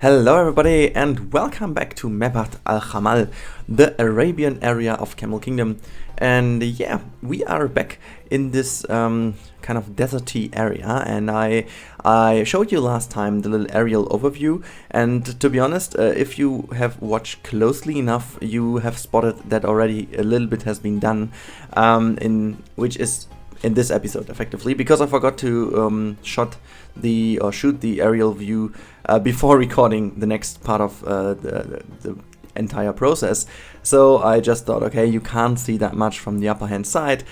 Hello everybody and welcome back to Maebad Aljamal, the Arabian area of Camel Kingdom. And yeah, we are back in this kind of deserty area, and I showed you last time the little aerial overview, and to be honest, if you have watched closely enough, you have spotted that already a little bit has been done, which is in this episode effectively, because I forgot to shoot the aerial view before recording the next part of the entire process. So I just thought, okay, you can't see that much from the upper hand side,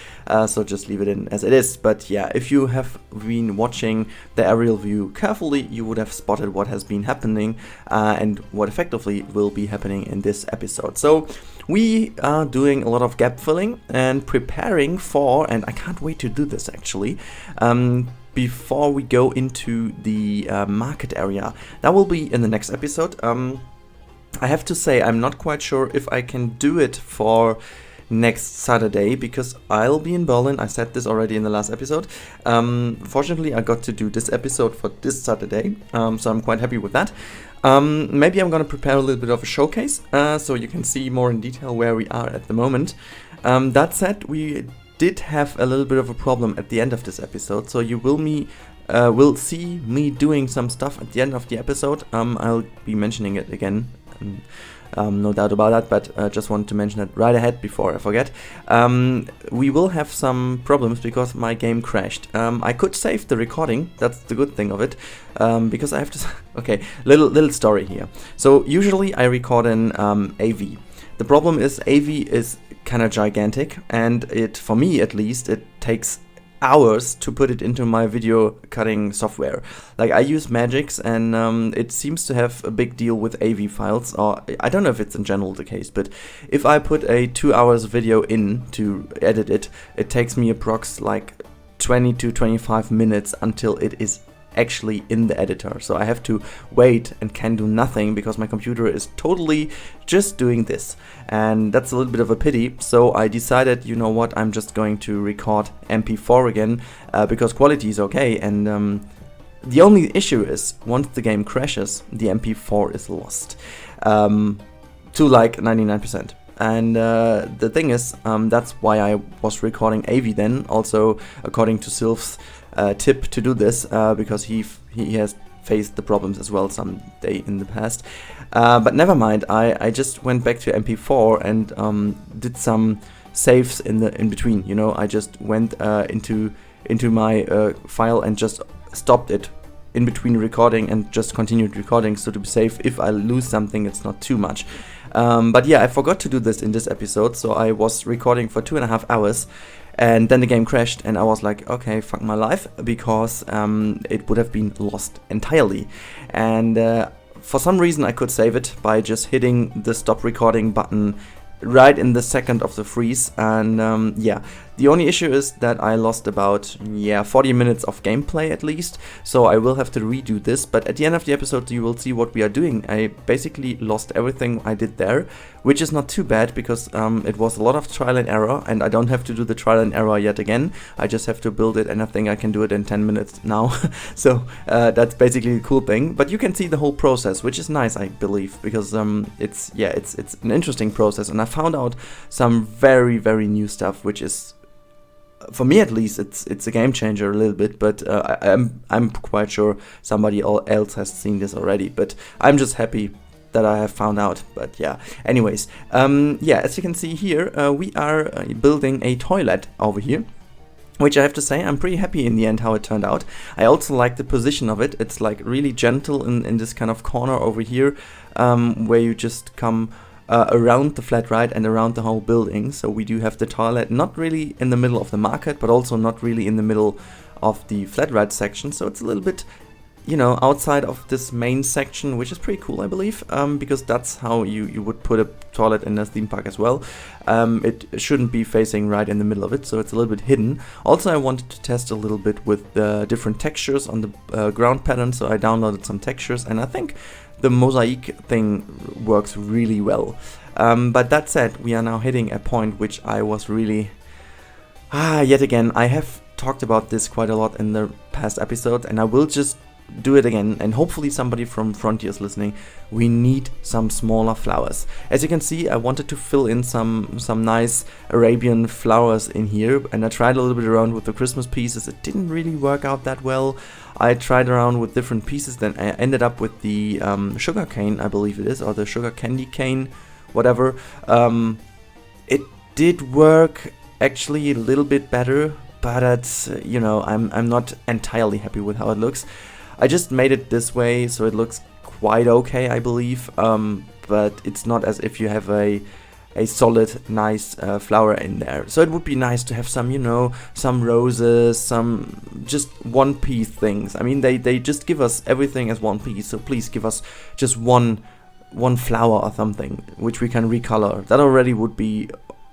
so just leave it in as it is. But yeah, if you have been watching the aerial view carefully, you would have spotted what has been happening and what effectively will be happening in this episode. So we are doing a lot of gap filling and preparing for, and I can't wait to do this actually, before we go into the market area. That will be in the next episode. I have to say, I'm not quite sure if I can do it for next Saturday, because I'll be in Berlin. I said this already in the last episode. Fortunately, I got to do this episode for this Saturday, so I'm quite happy with that. Maybe I'm gonna prepare a little bit of a showcase, so you can see more in detail where we are at the moment. That said, we did have a little bit of a problem at the end of this episode, so you will see me doing some stuff at the end of the episode. I'll be mentioning it again, no doubt about that, but just wanted to mention it right ahead before I forget. We will have some problems because my game crashed. I could save the recording, that's the good thing of it, because I have to... Okay, little story here. So usually I record in AV. The problem is AV is kind of gigantic, and for me at least, it takes hours to put it into my video cutting software. Like, I use Magix, and it seems to have a big deal with AV files, or I don't know if it's in general the case, but if I put a 2 hours video in to edit it, it takes me approx like 20 to 25 minutes until it is actually in the editor. So I have to wait and can do nothing because my computer is totally just doing this, and that's a little bit of a pity. So I decided, you know what, I'm just going to record MP4 again, because quality is okay, and the only issue is once the game crashes, the MP4 is lost to like 99%. And the thing is, that's why I was recording AV then, also according to Sylph's tip to do this, because he has faced the problems as well some day in the past. But never mind, I just went back to MP4 and did some saves in between. You know, I just went into my file and just stopped it in between recording and just continued recording, so to be safe, if I lose something, it's not too much. But yeah, I forgot to do this in this episode, so I was recording for 2.5 hours, and then the game crashed, and I was like, okay, fuck my life, because it would have been lost entirely. And for some reason I could save it by just hitting the stop recording button right in the second of the freeze, and yeah, the only issue is that I lost about 40 minutes of gameplay at least, so I will have to redo this. But at the end of the episode you will see what we are doing. I basically lost everything I did there, which is not too bad, because it was a lot of trial and error, and I don't have to do the trial and error yet again. I just have to build it, and I think I can do it in 10 minutes now. So that's basically the cool thing. But you can see the whole process, which is nice, I believe, because it's an interesting process, and I found out some very new stuff, which is, for me at least, it's a game changer a little bit. But I'm quite sure somebody else has seen this already, but I'm just happy that I have found out. But yeah, anyways, yeah, as you can see here, we are building a toilet over here, which I have to say, I'm pretty happy in the end how it turned out. I also like the position of it. It's like really gentle in this kind of corner over here, where you just come around the flat right and around the whole building. So we do have the toilet not really in the middle of the market, but also not really in the middle of the flat right section. So it's a little bit, you know, outside of this main section, which is pretty cool, I believe, because that's how you would put a toilet in a theme park as well. It shouldn't be facing right in the middle of it, so it's a little bit hidden. Also, I wanted to test a little bit with the different textures on the ground pattern, so I downloaded some textures, and I think the mosaic thing works really well. But that said, we are now hitting a point which I was really... yet again, I have talked about this quite a lot in the past episode, and I will just do it again, and hopefully somebody from Frontier is listening. We need some smaller flowers. As you can see, I wanted to fill in some nice Arabian flowers in here, and I tried a little bit around with the Christmas pieces. It didn't really work out that well. I tried around with different pieces, then I ended up with the sugar cane, I believe it is, or the sugar candy cane, whatever. It did work actually a little bit better, but it's, you know, I'm not entirely happy with how it looks. I just made it this way, so it looks quite okay, I believe, but it's not as if you have a solid, nice flower in there. So it would be nice to have some, you know, some roses, some just one piece things. I mean, they just give us everything as one piece, so please give us just one flower or something, which we can recolor. That already would be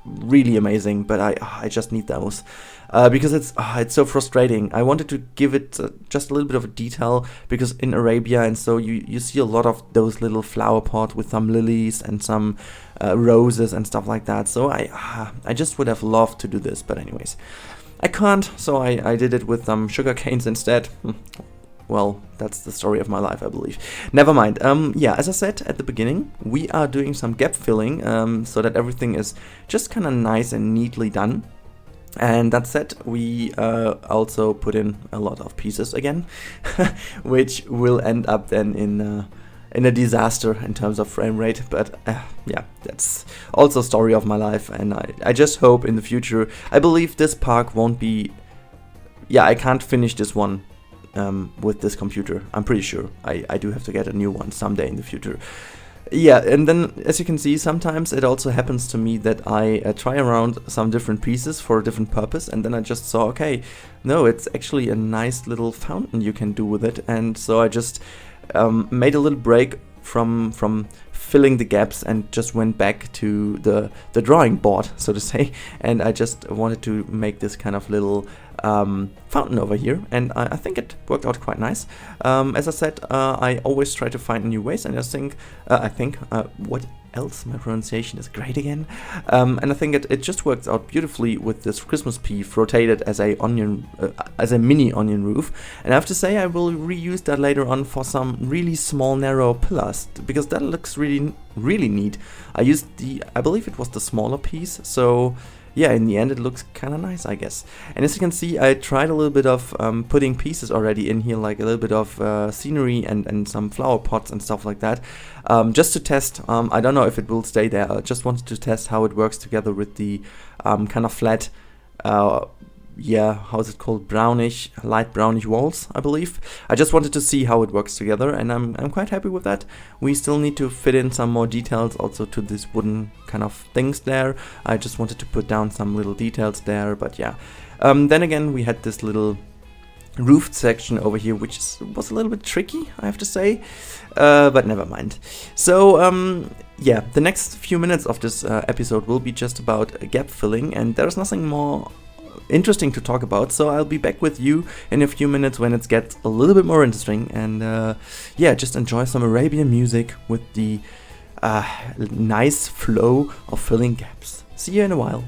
really amazing, but I just need those. Because it's so frustrating. I wanted to give it just a little bit of a detail, because in Arabia and so you see a lot of those little flower pots with some lilies and some roses and stuff like that. So I just would have loved to do this, but anyways, I can't. So I did it with some sugar canes instead. Well, that's the story of my life, I believe. Never mind. Yeah, as I said at the beginning, we are doing some gap filling so that everything is just kind of nice and neatly done. And that said, we also put in a lot of pieces again, which will end up then in a disaster in terms of frame rate. But yeah, that's also a story of my life, and I just hope in the future. I believe this park won't be. Yeah, I can't finish this one with this computer. I'm pretty sure I do have to get a new one someday in the future. Yeah, and then as you can see, sometimes it also happens to me that I try around some different pieces for a different purpose, and then I just saw, okay, no, it's actually a nice little fountain you can do with it, and so I just made a little break from filling the gaps and just went back to the drawing board, so to say, and I just wanted to make this kind of little fountain over here, and I think it worked out quite nice. As I said, I always try to find new ways, and I think what else, my pronunciation is great again, and I think it just works out beautifully with this Christmas pea rotated as a onion, as a mini onion roof. And I have to say, I will reuse that later on for some really small narrow pillars, because that looks really neat. I believe it was the smaller piece, so yeah, in the end it looks kind of nice, I guess. And as you can see, I tried a little bit of putting pieces already in here, like a little bit of scenery and some flower pots and stuff like that, just to test. I don't know if it will stay there. I just wanted to test how it works together with the kind of flat, yeah, how is it called, brownish, light brownish walls, I believe. I just wanted to see how it works together, and I'm quite happy with that. We still need to fit in some more details also to this wooden kind of things there. I just wanted to put down some little details there, but yeah. Then again, we had this little roofed section over here, which was a little bit tricky, I have to say, but never mind. So yeah, the next few minutes of this episode will be just about gap filling, and there's nothing more interesting to talk about, so I'll be back with you in a few minutes when it gets a little bit more interesting. And yeah, just enjoy some Arabian music with the nice flow of filling gaps. See you in a while.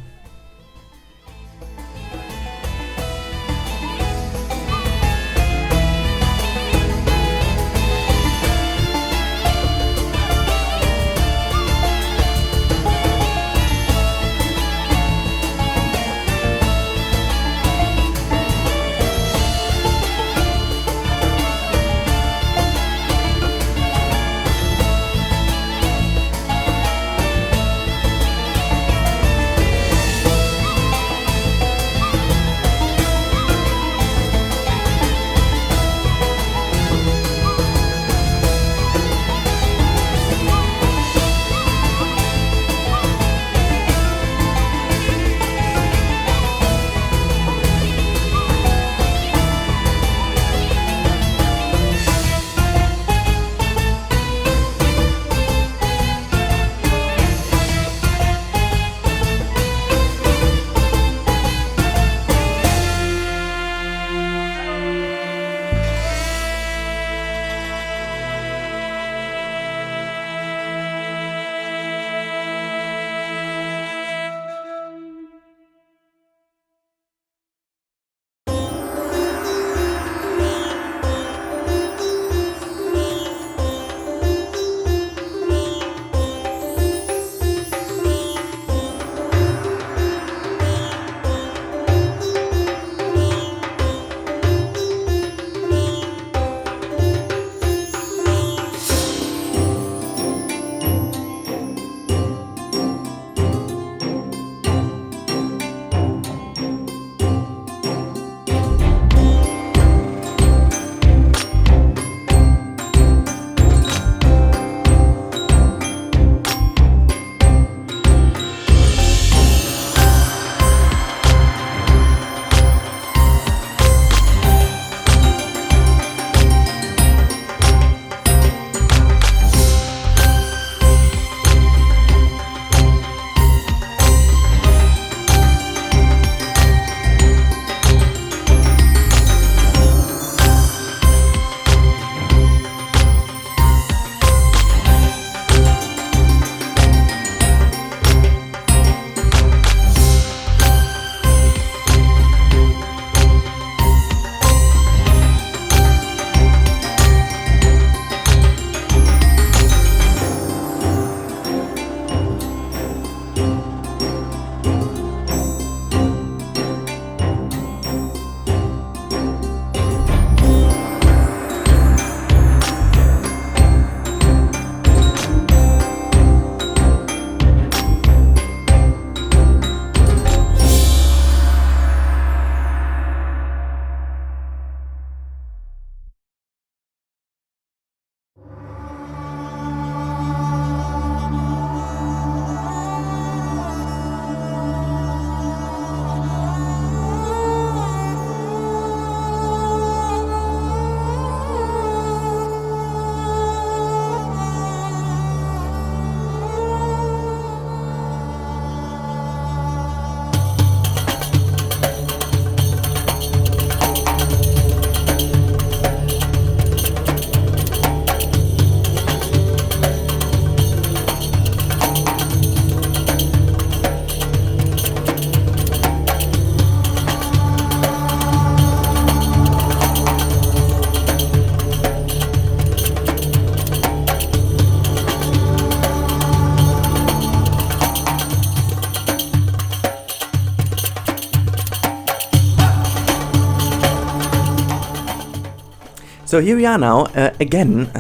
So here we are now, again.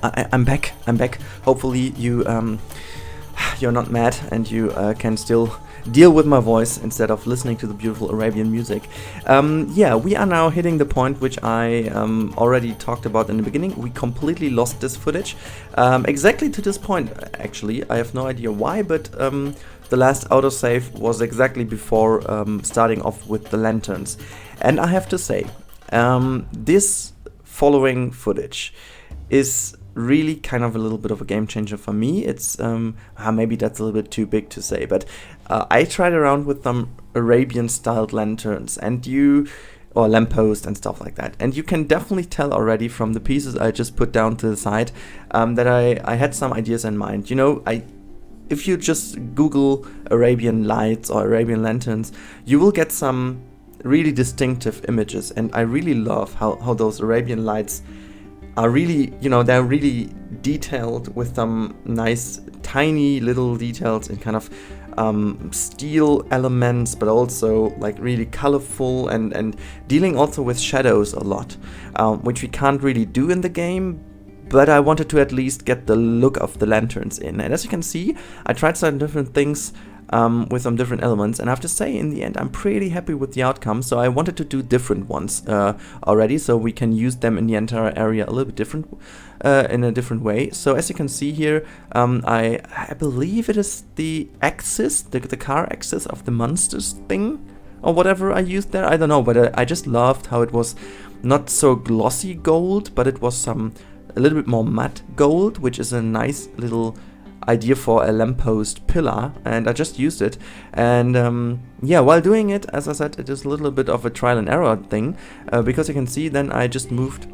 I'm back. Hopefully you're not mad and you can still deal with my voice instead of listening to the beautiful Arabian music. Yeah, we are now hitting the point which I already talked about in the beginning. We completely lost this footage. Exactly to this point, actually. I have no idea why, but the last autosave was exactly before starting off with the lanterns. And I have to say, this following footage is really kind of a little bit of a game changer for me. It's maybe that's a little bit too big to say, but I tried around with some Arabian styled lanterns or lamppost and stuff like that, and you can definitely tell already from the pieces I just put down to the side that I had some ideas in mind. You know, if you just Google Arabian lights or Arabian lanterns, you will get some really distinctive images, and I really love how those Arabian lights are really, you know, they're really detailed with some nice tiny little details in kind of steel elements, but also like really colorful and dealing also with shadows a lot, which we can't really do in the game. But I wanted to at least get the look of the lanterns in, and as you can see, I tried some different things with some different elements, and I have to say in the end I'm pretty happy with the outcome. So I wanted to do different ones already, so we can use them in the entire area a little bit different, in a different way. So as you can see here, I believe it is the axis, the car axis of the monsters thing, or whatever I used there, I don't know, but I just loved how it was not so glossy gold, but it was a little bit more matte gold, which is a nice little idea for a lamppost pillar, and I just used it. And yeah, while doing it, as I said, it is a little bit of a trial and error thing, because you can see then I just moved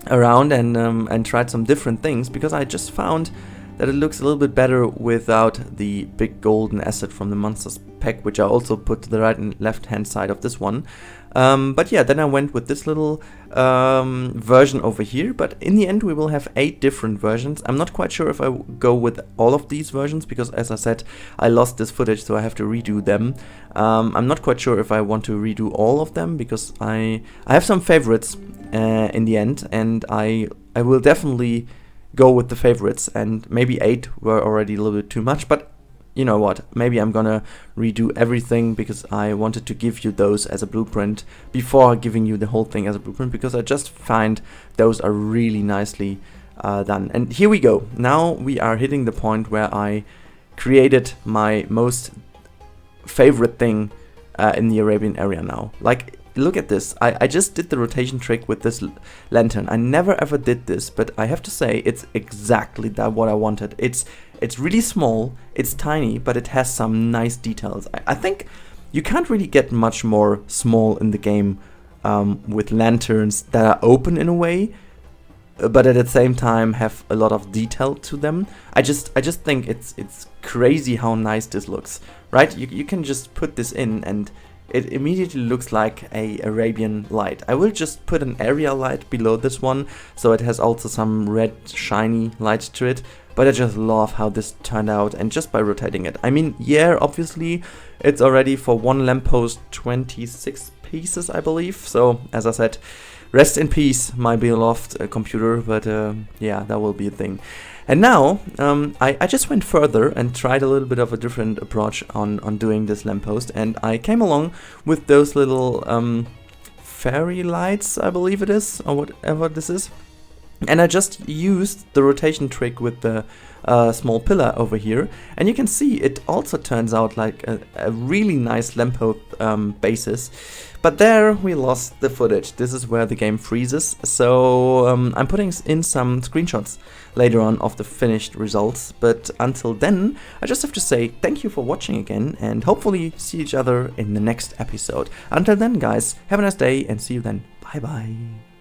around and tried some different things, because I just found that it looks a little bit better without the big golden asset from the monsters pack, which I also put to the right and left hand side of this one. But yeah, then I went with this little version over here, but in the end we will have 8 different versions. I'm not quite sure if I go with all of these versions, because as I said, I lost this footage, so I have to redo them. I'm not quite sure if I want to redo all of them, because I have some favorites in the end, and I will definitely go with the favorites, and maybe 8 were already a little bit too much, but you know what, maybe I'm gonna redo everything, because I wanted to give you those as a blueprint before giving you the whole thing as a blueprint, because I just find those are really nicely done. And here we go. Now we are hitting the point where I created my most favorite thing in the Arabian area now. Like, look at this. I just did the rotation trick with this lantern. I never ever did this, but I have to say it's exactly what I wanted. It's really small, it's tiny, but it has some nice details. I think you can't really get much more small in the game with lanterns that are open in a way, but at the same time have a lot of detail to them. I just think it's crazy how nice this looks, right? You can just put this in and it immediately looks like a Arabian light. I will just put an area light below this one, so it has also some red shiny light to it. But I just love how this turned out, and just by rotating it. I mean, yeah, obviously it's already for one lamppost 26 pieces, I believe. So as I said, rest in peace, my beloved computer. But yeah, that will be a thing. And now I just went further and tried a little bit of a different approach on doing this lamppost, and I came along with those little fairy lights, I believe it is, or whatever this is. And I just used the rotation trick with the small pillar over here, and you can see it also turns out like a really nice lamppost basis. But there we lost the footage. This is where the game freezes, so I'm putting in some screenshots later on of the finished results. But until then, I just have to say thank you for watching again, and hopefully see each other in the next episode. Until then, guys, have a nice day and see you then. Bye bye.